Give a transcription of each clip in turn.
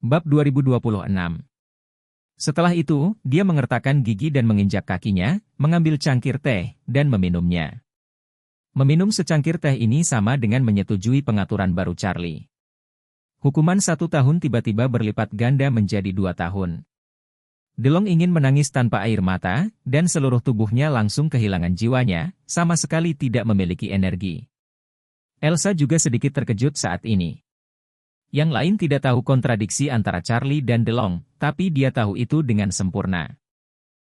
Bab 2026. Setelah itu, dia mengertakkan gigi dan menginjak kakinya, mengambil cangkir teh, dan meminumnya. Meminum secangkir teh ini sama dengan menyetujui pengaturan baru Charlie. Hukuman 1 tahun tiba-tiba berlipat ganda menjadi 2 tahun. DeLong ingin menangis tanpa air mata, dan seluruh tubuhnya langsung kehilangan jiwanya, sama sekali tidak memiliki energi. Elsa juga sedikit terkejut saat ini. Yang lain tidak tahu kontradiksi antara Charlie dan DeLong, tapi dia tahu itu dengan sempurna.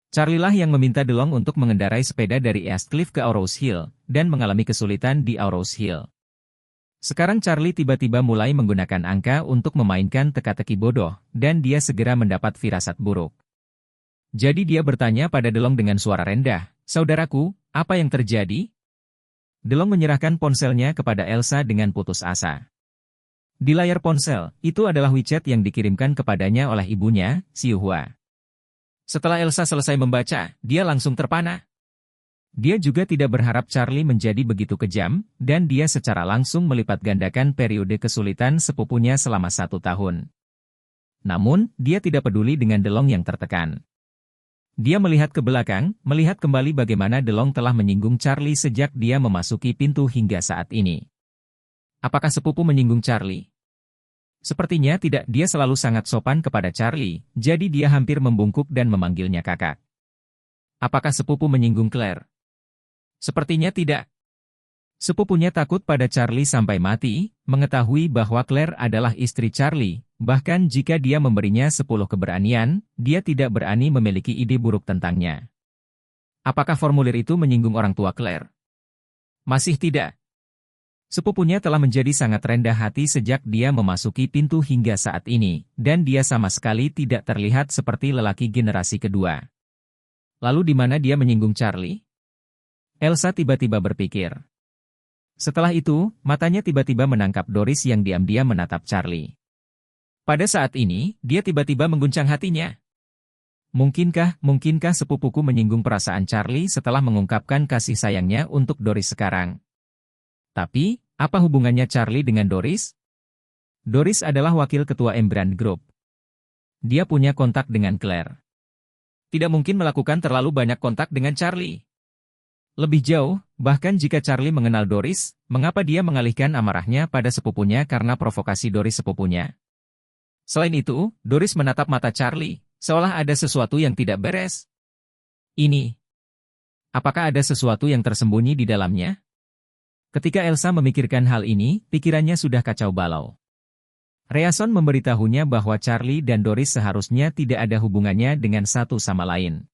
Charlie lah yang meminta DeLong untuk mengendarai sepeda dari East Cliff ke Aurous Hill, dan mengalami kesulitan di Aurous Hill. Sekarang Charlie tiba-tiba mulai menggunakan angka untuk memainkan teka-teki bodoh, dan dia segera mendapat firasat buruk. Jadi dia bertanya pada DeLong dengan suara rendah, "Saudaraku, apa yang terjadi?" DeLong menyerahkan ponselnya kepada Elsa dengan putus asa. Di layar ponsel, itu adalah WeChat yang dikirimkan kepadanya oleh ibunya, Xiuhua. Setelah Elsa selesai membaca, dia langsung terpana. Dia juga tidak berharap Charlie menjadi begitu kejam, dan dia secara langsung melipat gandakan periode kesulitan sepupunya selama 1 tahun. Namun, dia tidak peduli dengan DeLong yang tertekan. Dia melihat ke belakang, melihat kembali bagaimana DeLong telah menyinggung Charlie sejak dia memasuki pintu hingga saat ini. Apakah sepupu menyinggung Charlie? Sepertinya tidak, dia selalu sangat sopan kepada Charlie, jadi dia hampir membungkuk dan memanggilnya kakak. Apakah sepupu menyinggung Claire? Sepertinya tidak. Sepupunya takut pada Charlie sampai mati, mengetahui bahwa Claire adalah istri Charlie, bahkan jika dia memberinya 10 keberanian, dia tidak berani memiliki ide buruk tentangnya. Apakah formulir itu menyinggung orang tua Claire? Masih tidak. Sepupunya telah menjadi sangat rendah hati sejak dia memasuki pintu hingga saat ini, dan dia sama sekali tidak terlihat seperti lelaki generasi kedua. Lalu di mana dia menyinggung Charlie? Elsa tiba-tiba berpikir. Setelah itu, matanya tiba-tiba menangkap Doris yang diam-diam menatap Charlie. Pada saat ini, dia tiba-tiba mengguncang hatinya. Mungkinkah sepupuku menyinggung perasaan Charlie setelah mengungkapkan kasih sayangnya untuk Doris sekarang? Tapi, apa hubungannya Charlie dengan Doris? Doris adalah wakil ketua Embrand Group. Dia punya kontak dengan Claire. Tidak mungkin melakukan terlalu banyak kontak dengan Charlie. Lebih jauh, bahkan jika Charlie mengenal Doris, mengapa dia mengalihkan amarahnya pada sepupunya karena provokasi Doris sepupunya? Selain itu, Doris menatap mata Charlie, seolah ada sesuatu yang tidak beres. Ini. Apakah ada sesuatu yang tersembunyi di dalamnya? Ketika Elsa memikirkan hal ini, pikirannya sudah kacau balau. Reason memberitahunya bahwa Charlie dan Doris seharusnya tidak ada hubungannya dengan satu sama lain.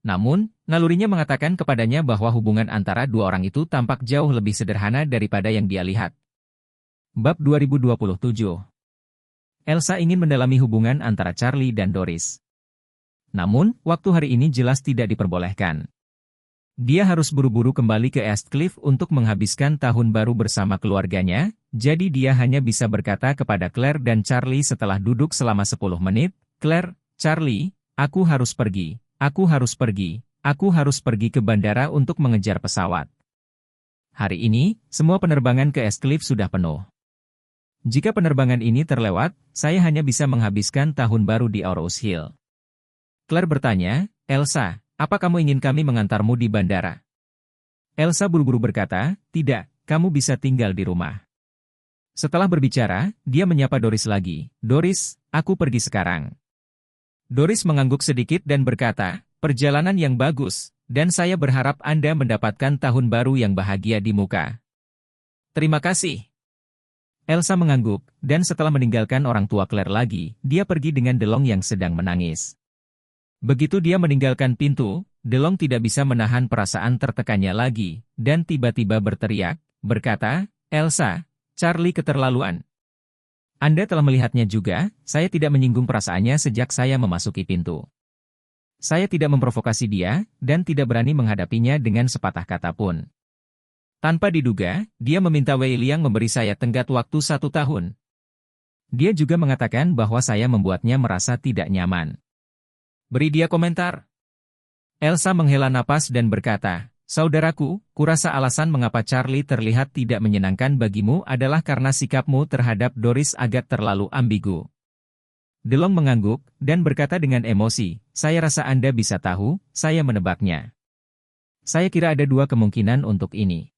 Namun, nalurinya mengatakan kepadanya bahwa hubungan antara dua orang itu tampak jauh lebih sederhana daripada yang dia lihat. Bab 2027. Elsa ingin mendalami hubungan antara Charlie dan Doris. Namun, waktu hari ini jelas tidak diperbolehkan. Dia harus buru-buru kembali ke East Cliff untuk menghabiskan tahun baru bersama keluarganya, jadi dia hanya bisa berkata kepada Claire dan Charlie setelah duduk selama 10 menit, "Claire, Charlie, aku harus pergi ke bandara untuk mengejar pesawat. Hari ini, semua penerbangan ke East Cliff sudah penuh. Jika penerbangan ini terlewat, saya hanya bisa menghabiskan tahun baru di Aurous Hill." Claire bertanya, "Elsa, apa kamu ingin kami mengantarmu di bandara?" Elsa buru-buru berkata, "Tidak, kamu bisa tinggal di rumah." Setelah berbicara, dia menyapa Doris lagi. "Doris, aku pergi sekarang." Doris mengangguk sedikit dan berkata, "Perjalanan yang bagus, dan saya berharap Anda mendapatkan tahun baru yang bahagia di muka." "Terima kasih." Elsa mengangguk, dan setelah meninggalkan orang tua Claire lagi, dia pergi dengan DeLong yang sedang menangis. Begitu dia meninggalkan pintu, DeLong tidak bisa menahan perasaan tertekannya lagi, dan tiba-tiba berteriak, berkata, "Elsa, Charlie keterlaluan. Anda telah melihatnya juga, saya tidak menyinggung perasaannya sejak saya memasuki pintu. Saya tidak memprovokasi dia, dan tidak berani menghadapinya dengan sepatah kata pun. Tanpa diduga, dia meminta Wei Liang memberi saya tenggat waktu 1 tahun. Dia juga mengatakan bahwa saya membuatnya merasa tidak nyaman. Beri dia komentar." Elsa menghela napas dan berkata, "Saudaraku, kurasa alasan mengapa Charlie terlihat tidak menyenangkan bagimu adalah karena sikapmu terhadap Doris agak terlalu ambigu. DeLong mengangguk, dan berkata dengan emosi, saya rasa Anda bisa tahu, saya menebaknya. Saya kira ada dua kemungkinan untuk ini.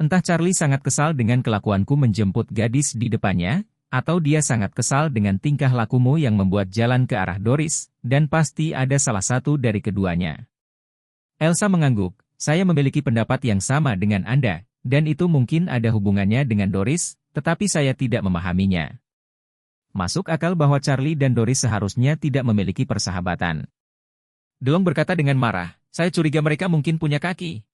Entah Charlie sangat kesal dengan kelakuanku menjemput gadis di depannya, atau dia sangat kesal dengan tingkah lakumu yang membuat jalan ke arah Doris, dan pasti ada salah satu dari keduanya. Elsa mengangguk, saya memiliki pendapat yang sama dengan Anda, dan itu mungkin ada hubungannya dengan Doris, tetapi saya tidak memahaminya. Masuk akal bahwa Charlie dan Doris seharusnya tidak memiliki persahabatan. DeLong berkata dengan marah, saya curiga mereka mungkin punya kaki.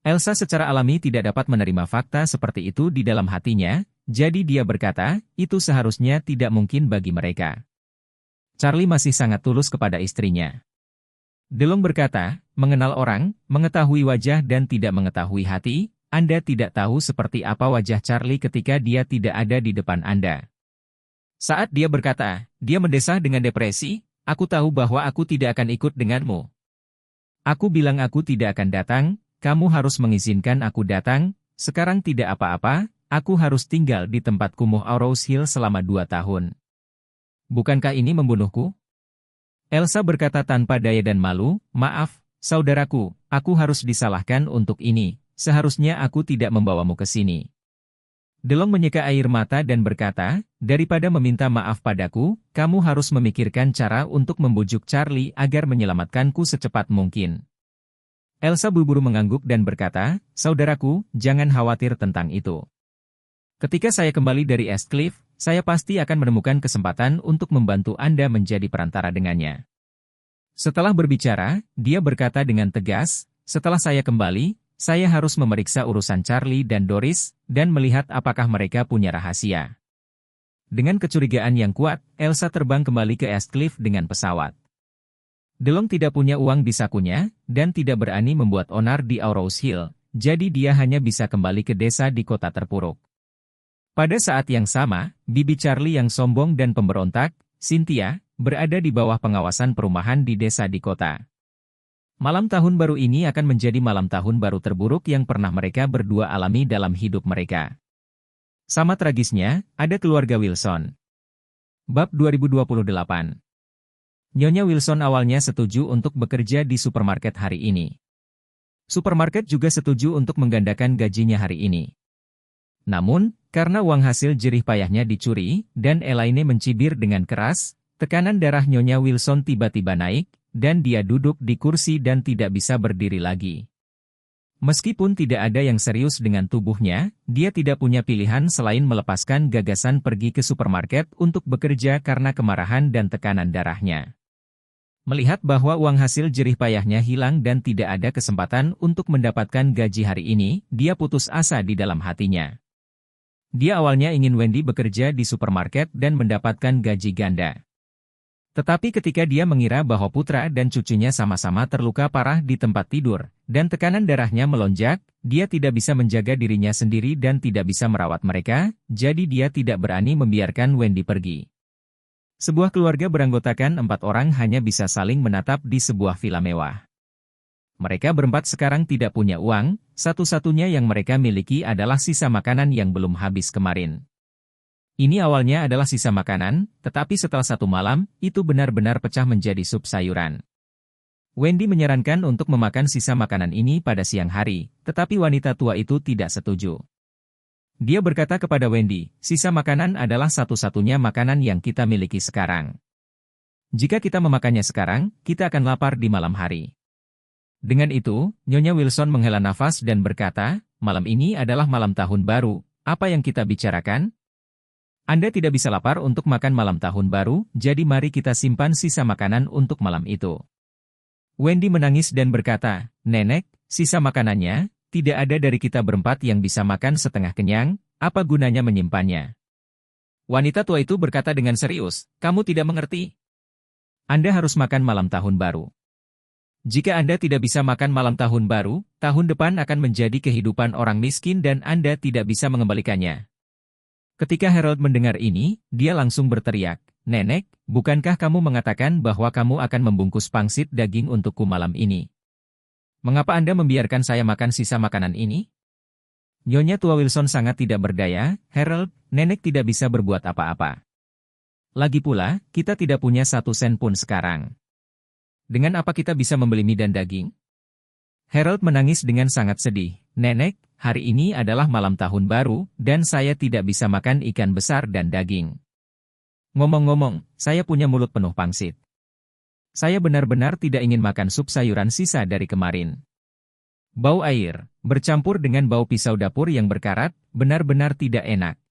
Elsa secara alami tidak dapat menerima fakta seperti itu di dalam hatinya, jadi dia berkata, itu seharusnya tidak mungkin bagi mereka. Charlie masih sangat tulus kepada istrinya. DeLong berkata, mengenal orang, mengetahui wajah dan tidak mengetahui hati, Anda tidak tahu seperti apa wajah Charlie ketika dia tidak ada di depan Anda. Saat dia berkata, dia mendesah dengan depresi, aku tahu bahwa aku tidak akan ikut denganmu. Aku bilang aku tidak akan datang, kamu harus mengizinkan aku datang, sekarang tidak apa-apa, aku harus tinggal di tempat kumuh Aurous Hill selama 2 tahun. Bukankah ini membunuhku? Elsa berkata tanpa daya dan malu, maaf, saudaraku, aku harus disalahkan untuk ini, seharusnya aku tidak membawamu ke sini. DeLong menyeka air mata dan berkata, daripada meminta maaf padaku, kamu harus memikirkan cara untuk membujuk Charlie agar menyelamatkanku secepat mungkin. Elsa buru-buru mengangguk dan berkata, saudaraku, jangan khawatir tentang itu. Ketika saya kembali dari Eastcliff, saya pasti akan menemukan kesempatan untuk membantu Anda menjadi perantara dengannya. Setelah berbicara, dia berkata dengan tegas, setelah saya kembali, saya harus memeriksa urusan Charlie dan Doris, dan melihat apakah mereka punya rahasia. Dengan kecurigaan yang kuat, Elsa terbang kembali ke Eastcliff dengan pesawat. DeLong tidak punya uang di sakunya, dan tidak berani membuat onar di Aurous Hill, jadi dia hanya bisa kembali ke desa di kota terpuruk. Pada saat yang sama, bibi Charlie yang sombong dan pemberontak, Cynthia, berada di bawah pengawasan perumahan di desa di kota. Malam tahun baru ini akan menjadi malam tahun baru terburuk yang pernah mereka berdua alami dalam hidup mereka. Sama tragisnya, ada keluarga Wilson. Bab 2028. Nyonya Wilson awalnya setuju untuk bekerja di supermarket hari ini. Supermarket juga setuju untuk menggandakan gajinya hari ini. Namun, karena uang hasil jerih payahnya dicuri, dan Elaine mencibir dengan keras, tekanan darah Nyonya Wilson tiba-tiba naik, dan dia duduk di kursi dan tidak bisa berdiri lagi. Meskipun tidak ada yang serius dengan tubuhnya, dia tidak punya pilihan selain melepaskan gagasan pergi ke supermarket untuk bekerja karena kemarahan dan tekanan darahnya. Melihat bahwa uang hasil jerih payahnya hilang dan tidak ada kesempatan untuk mendapatkan gaji hari ini, dia putus asa di dalam hatinya. Dia awalnya ingin Wendy bekerja di supermarket dan mendapatkan gaji ganda. Tetapi ketika dia mengira bahwa putra dan cucunya sama-sama terluka parah di tempat tidur, dan tekanan darahnya melonjak, dia tidak bisa menjaga dirinya sendiri dan tidak bisa merawat mereka, jadi dia tidak berani membiarkan Wendy pergi. Sebuah keluarga beranggotakan 4 orang hanya bisa saling menatap di sebuah villa mewah. Mereka berempat sekarang tidak punya uang, satu-satunya yang mereka miliki adalah sisa makanan yang belum habis kemarin. Ini awalnya adalah sisa makanan, tetapi setelah 1 malam, itu benar-benar pecah menjadi sup sayuran. Wendy menyarankan untuk memakan sisa makanan ini pada siang hari, tetapi wanita tua itu tidak setuju. Dia berkata kepada Wendy, sisa makanan adalah satu-satunya makanan yang kita miliki sekarang. Jika kita memakannya sekarang, kita akan lapar di malam hari. Dengan itu, Nyonya Wilson menghela nafas dan berkata, malam ini adalah malam tahun baru, apa yang kita bicarakan? Anda tidak bisa lapar untuk makan malam tahun baru, jadi mari kita simpan sisa makanan untuk malam itu. Wendy menangis dan berkata, Nenek, sisa makanannya, tidak ada dari kita berempat yang bisa makan setengah kenyang, apa gunanya menyimpannya? Wanita tua itu berkata dengan serius, kamu tidak mengerti. Anda harus makan malam tahun baru. Jika Anda tidak bisa makan malam tahun baru, tahun depan akan menjadi kehidupan orang miskin dan Anda tidak bisa mengembalikannya. Ketika Harold mendengar ini, dia langsung berteriak, Nenek, bukankah kamu mengatakan bahwa kamu akan membungkus pangsit daging untukku malam ini? Mengapa Anda membiarkan saya makan sisa makanan ini? Nyonya tua Wilson sangat tidak berdaya, Harold, Nenek tidak bisa berbuat apa-apa. Lagi pula, kita tidak punya 1 sen pun sekarang. Dengan apa kita bisa membeli mie dan daging? Harold menangis dengan sangat sedih. Nenek, hari ini adalah malam tahun baru, dan saya tidak bisa makan ikan besar dan daging. Ngomong-ngomong, saya punya mulut penuh pangsit. Saya benar-benar tidak ingin makan sup sayuran sisa dari kemarin. Bau air, bercampur dengan bau pisau dapur yang berkarat, benar-benar tidak enak.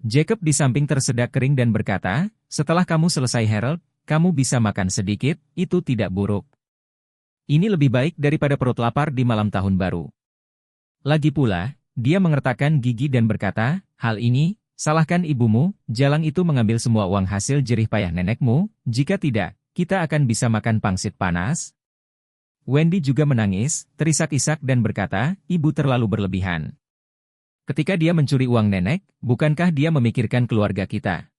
Jacob di samping tersedak kering dan berkata, setelah kamu selesai Harold, kamu bisa makan sedikit, itu tidak buruk. Ini lebih baik daripada perut lapar di malam tahun baru. Lagi pula, dia mengertakkan gigi dan berkata, hal ini, salahkan ibumu, Jalang itu mengambil semua uang hasil jerih payah nenekmu, jika tidak, kita akan bisa makan pangsit panas. Wendy juga menangis, terisak-isak dan berkata, ibu terlalu berlebihan. Ketika dia mencuri uang nenek, bukankah dia memikirkan keluarga kita?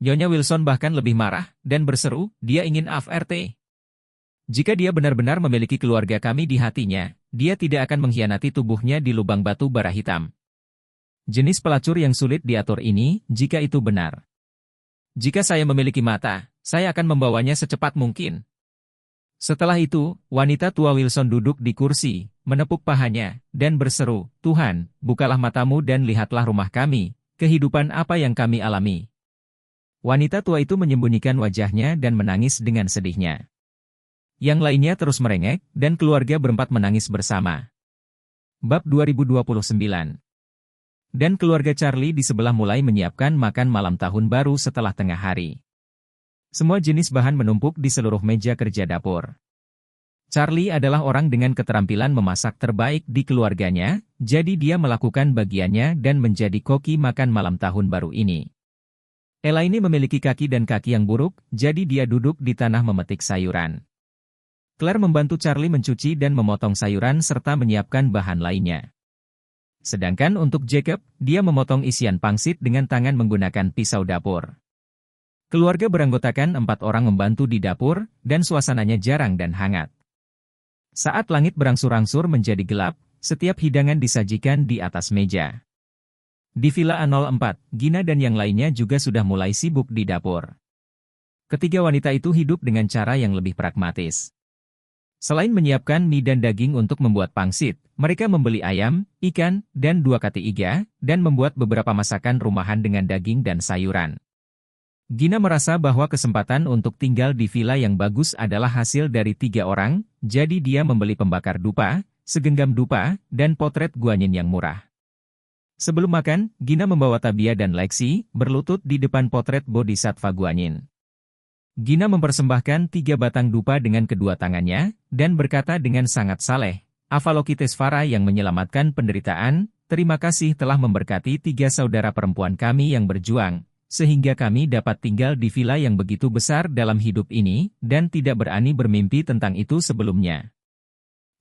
Nyonya Wilson bahkan lebih marah, dan berseru, dia ingin AFRT. Jika dia benar-benar memiliki keluarga kami di hatinya, dia tidak akan mengkhianati tubuhnya di lubang batu bara hitam. Jenis pelacur yang sulit diatur ini, jika itu benar. Jika saya memiliki mata, saya akan membawanya secepat mungkin. Setelah itu, wanita tua Wilson duduk di kursi, menepuk pahanya, dan berseru, Tuhan, bukalah matamu dan lihatlah rumah kami, kehidupan apa yang kami alami. Wanita tua itu menyembunyikan wajahnya dan menangis dengan sedihnya. Yang lainnya terus merengek, dan keluarga berempat menangis bersama. Bab 2029. Dan keluarga Charlie di sebelah mulai menyiapkan makan malam tahun baru setelah tengah hari. Semua jenis bahan menumpuk di seluruh meja kerja dapur. Charlie adalah orang dengan keterampilan memasak terbaik di keluarganya, jadi dia melakukan bagiannya dan menjadi koki makan malam tahun baru ini. Elaine memiliki kaki dan kaki yang buruk, jadi dia duduk di tanah memetik sayuran. Claire membantu Charlie mencuci dan memotong sayuran serta menyiapkan bahan lainnya. Sedangkan untuk Jacob, dia memotong isian pangsit dengan tangan menggunakan pisau dapur. Keluarga beranggotakan 4 orang membantu di dapur, dan suasananya jarang dan hangat. Saat langit berangsur-angsur menjadi gelap, setiap hidangan disajikan di atas meja. Di Villa A04, Gina dan yang lainnya juga sudah mulai sibuk di dapur. Ketiga wanita itu hidup dengan cara yang lebih pragmatis. Selain menyiapkan mie dan daging untuk membuat pangsit, mereka membeli ayam, ikan, dan 2 kati iga, dan membuat beberapa masakan rumahan dengan daging dan sayuran. Gina merasa bahwa kesempatan untuk tinggal di villa yang bagus adalah hasil dari 3 orang, jadi dia membeli pembakar dupa, segenggam dupa, dan potret guanyin yang murah. Sebelum makan, Gina membawa Tabia dan Lexi, berlutut di depan potret bodhisattva guanyin. Gina mempersembahkan 3 batang dupa dengan kedua tangannya, dan berkata dengan sangat saleh, Avalokitesvara yang menyelamatkan penderitaan, terima kasih telah memberkati 3 saudara perempuan kami yang berjuang, sehingga kami dapat tinggal di villa yang begitu besar dalam hidup ini, dan tidak berani bermimpi tentang itu sebelumnya.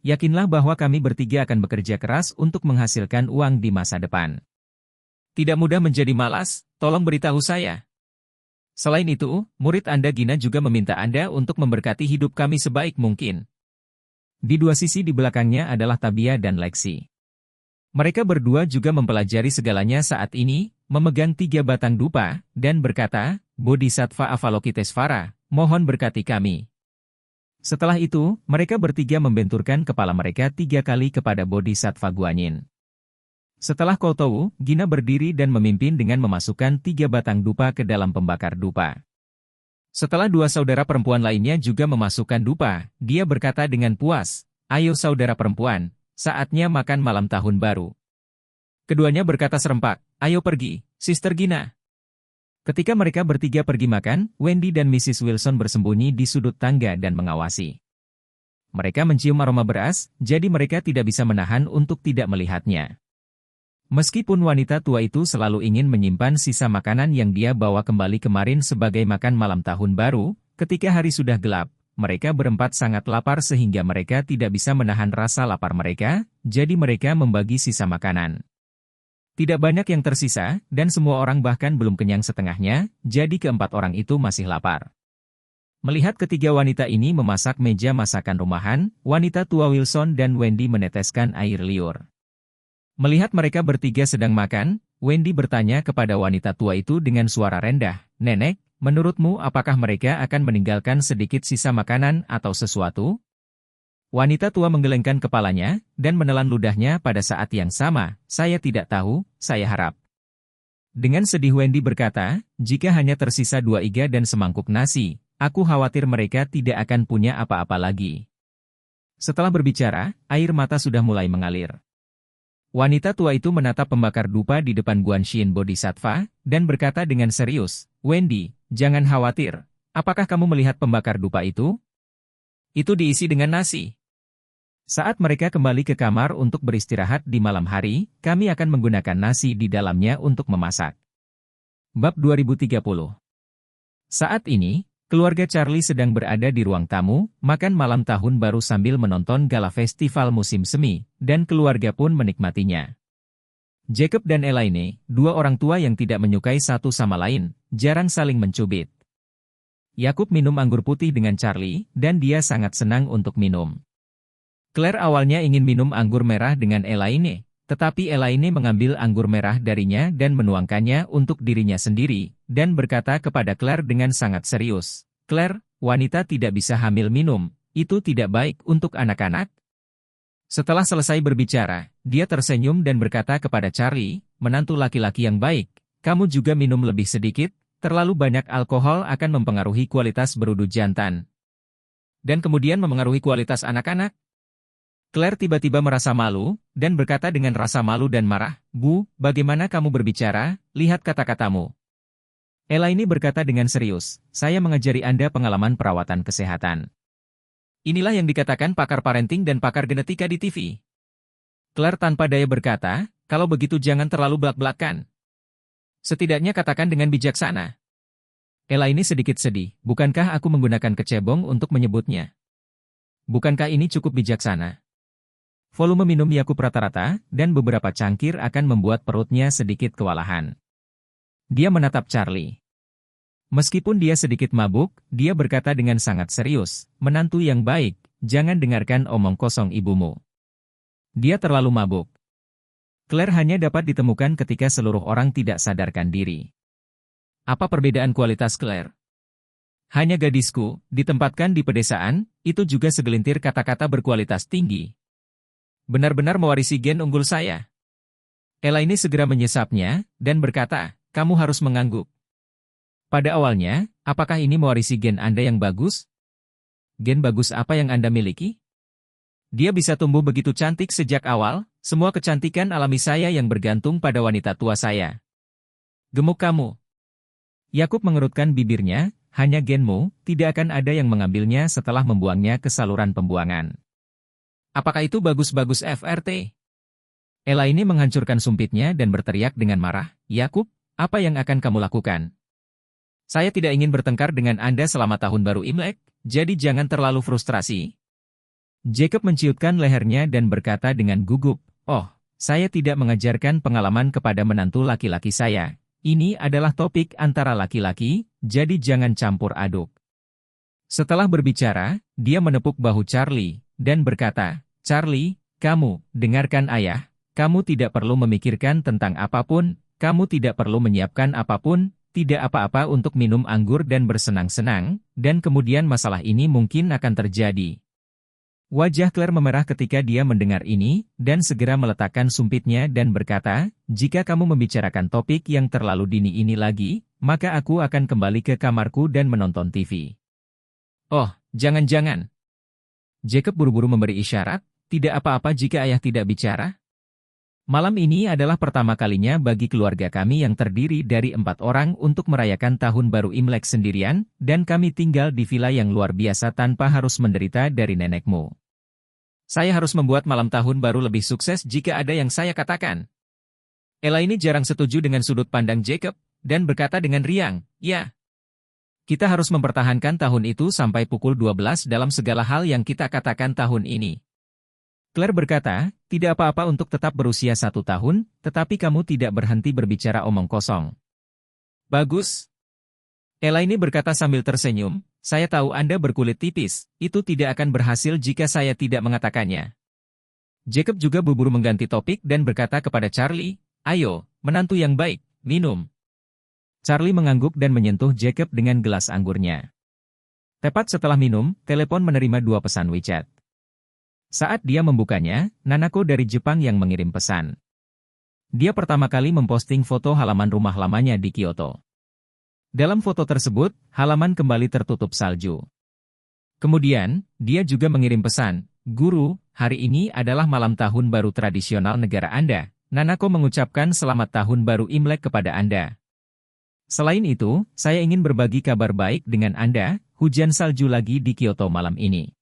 Yakinlah bahwa kami bertiga akan bekerja keras untuk menghasilkan uang di masa depan. Tidak mudah menjadi malas, tolong beritahu saya. Selain itu, murid Anda Gina juga meminta Anda untuk memberkati hidup kami sebaik mungkin. Di 2 sisi di belakangnya adalah Tabia dan Lexi. Mereka berdua juga mempelajari segalanya saat ini, memegang 3 batang dupa, dan berkata, Bodhisattva Avalokitesvara, mohon berkati kami. Setelah itu, mereka bertiga membenturkan kepala mereka 3 kali kepada Bodhisattva guanyin. Setelah koutou, Gina berdiri dan memimpin dengan memasukkan 3 batang dupa ke dalam pembakar dupa. Setelah 2 saudara perempuan lainnya juga memasukkan dupa, dia berkata dengan puas, ayo saudara perempuan, saatnya makan malam tahun baru. Keduanya berkata serempak, ayo pergi, Sister Gina. Ketika mereka bertiga pergi makan, Wendy dan Mrs. Wilson bersembunyi di sudut tangga dan mengawasi. Mereka mencium aroma beras, jadi mereka tidak bisa menahan untuk tidak melihatnya. Meskipun wanita tua itu selalu ingin menyimpan sisa makanan yang dia bawa kembali kemarin sebagai makan malam tahun baru, ketika hari sudah gelap, mereka berempat sangat lapar sehingga mereka tidak bisa menahan rasa lapar mereka, jadi mereka membagi sisa makanan. Tidak banyak yang tersisa, dan semua orang bahkan belum kenyang setengahnya, jadi keempat orang itu masih lapar. Melihat ketiga wanita ini memasak meja masakan rumahan, wanita tua Wilson dan Wendy meneteskan air liur. Melihat mereka bertiga sedang makan, Wendy bertanya kepada wanita tua itu dengan suara rendah, "Nenek, menurutmu apakah mereka akan meninggalkan sedikit sisa makanan atau sesuatu?" Wanita tua menggelengkan kepalanya, dan menelan ludahnya pada saat yang sama. "Saya tidak tahu, saya harap." Dengan sedih Wendy berkata, "Jika hanya tersisa 2 iga dan semangkuk nasi, aku khawatir mereka tidak akan punya apa-apa lagi." Setelah berbicara, air mata sudah mulai mengalir. Wanita tua itu menatap pembakar dupa di depan Guanxin Bodhisattva, dan berkata dengan serius, "Wendy, jangan khawatir. Apakah kamu melihat pembakar dupa itu? Itu diisi dengan nasi. Saat mereka kembali ke kamar untuk beristirahat di malam hari, kami akan menggunakan nasi di dalamnya untuk memasak." Bab 2030. Saat ini, keluarga Charlie sedang berada di ruang tamu, makan malam tahun baru sambil menonton gala festival musim semi, dan keluarga pun menikmatinya. Jacob dan Elaine, dua orang tua yang tidak menyukai satu sama lain, jarang saling mencubit. Yakub minum anggur putih dengan Charlie, dan dia sangat senang untuk minum. Claire awalnya ingin minum anggur merah dengan Elaine, tetapi Elaine mengambil anggur merah darinya dan menuangkannya untuk dirinya sendiri, dan berkata kepada Claire dengan sangat serius, "Claire, wanita tidak bisa hamil minum, itu tidak baik untuk anak-anak." Setelah selesai berbicara, dia tersenyum dan berkata kepada Charlie, "Menantu laki-laki yang baik, kamu juga minum lebih sedikit, terlalu banyak alkohol akan mempengaruhi kualitas berudu jantan. Dan kemudian mempengaruhi kualitas anak-anak." Claire tiba-tiba merasa malu, dan berkata dengan rasa malu dan marah, "Bu, bagaimana kamu berbicara? Lihat kata-katamu." Elaine berkata dengan serius, "Saya mengajari Anda pengalaman perawatan kesehatan. Inilah yang dikatakan pakar parenting dan pakar genetika di TV." Claire tanpa daya berkata, "Kalau begitu jangan terlalu belak-belakan. Setidaknya katakan dengan bijaksana." Elaine sedikit sedih, "Bukankah aku menggunakan kecebong untuk menyebutnya? Bukankah ini cukup bijaksana?" Volume minum Yakub rata-rata, dan beberapa cangkir akan membuat perutnya sedikit kewalahan. Dia menatap Charlie. Meskipun dia sedikit mabuk, dia berkata dengan sangat serius, "Menantu yang baik, jangan dengarkan omong kosong ibumu. Dia terlalu mabuk." Claire hanya dapat ditemukan ketika seluruh orang tidak sadarkan diri. Apa perbedaan kualitas Claire? "Hanya gadisku, ditempatkan di pedesaan, itu juga segelintir kata-kata berkualitas tinggi. Benar-benar mewarisi gen unggul saya." Elaine segera menyesapnya, dan berkata, "Kamu harus mengangguk. Pada awalnya, apakah ini mewarisi gen Anda yang bagus? Gen bagus apa yang Anda miliki? Dia bisa tumbuh begitu cantik sejak awal, semua kecantikan alami saya yang bergantung pada wanita tua saya. Gemuk kamu." Yakub mengerutkan bibirnya, "Hanya genmu, tidak akan ada yang mengambilnya setelah membuangnya ke saluran pembuangan. Apakah itu bagus-bagus FRT?" Elaine menghancurkan sumpitnya dan berteriak dengan marah, "Yakub, apa yang akan kamu lakukan? Saya tidak ingin bertengkar dengan Anda selama tahun baru Imlek, jadi jangan terlalu frustrasi." Jacob menciutkan lehernya dan berkata dengan gugup, "Oh, saya tidak mengajarkan pengalaman kepada menantu laki-laki saya. Ini adalah topik antara laki-laki, jadi jangan campur aduk." Setelah berbicara, dia menepuk bahu Charlie, dan berkata, "Charlie, kamu, dengarkan ayah, kamu tidak perlu memikirkan tentang apapun, kamu tidak perlu menyiapkan apapun, tidak apa-apa untuk minum anggur dan bersenang-senang, dan kemudian masalah ini mungkin akan terjadi." Wajah Claire memerah ketika dia mendengar ini, dan segera meletakkan sumpitnya dan berkata, "Jika kamu membicarakan topik yang terlalu dini ini lagi, maka aku akan kembali ke kamarku dan menonton TV." "Oh, jangan-jangan." Jacob buru-buru memberi isyarat, "Tidak apa-apa jika ayah tidak bicara. Malam ini adalah pertama kalinya bagi keluarga kami yang terdiri dari 4 orang untuk merayakan tahun baru Imlek sendirian, dan kami tinggal di villa yang luar biasa tanpa harus menderita dari nenekmu. Saya harus membuat malam tahun baru lebih sukses jika ada yang saya katakan." Elaine jarang setuju dengan sudut pandang Jacob, dan berkata dengan riang, "Ya. Kita harus mempertahankan tahun itu sampai pukul 12 dalam segala hal yang kita katakan tahun ini." Claire berkata, "Tidak apa-apa untuk tetap berusia 1 tahun, tetapi kamu tidak berhenti berbicara omong kosong." "Bagus." Elaine berkata sambil tersenyum, "Saya tahu Anda berkulit tipis, itu tidak akan berhasil jika saya tidak mengatakannya." Jacob juga buru-buru mengganti topik dan berkata kepada Charlie, "Ayo, menantu yang baik, minum." Charlie mengangguk dan menyentuh Jacob dengan gelas anggurnya. Tepat setelah minum, telepon menerima 2 pesan WeChat. Saat dia membukanya, Nanako dari Jepang yang mengirim pesan. Dia pertama kali memposting foto halaman rumah lamanya di Kyoto. Dalam foto tersebut, halaman kembali tertutup salju. Kemudian, dia juga mengirim pesan, "Guru, hari ini adalah malam tahun baru tradisional negara Anda. Nanako mengucapkan selamat tahun baru Imlek kepada Anda. Selain itu, saya ingin berbagi kabar baik dengan Anda, hujan salju lagi di Kyoto malam ini."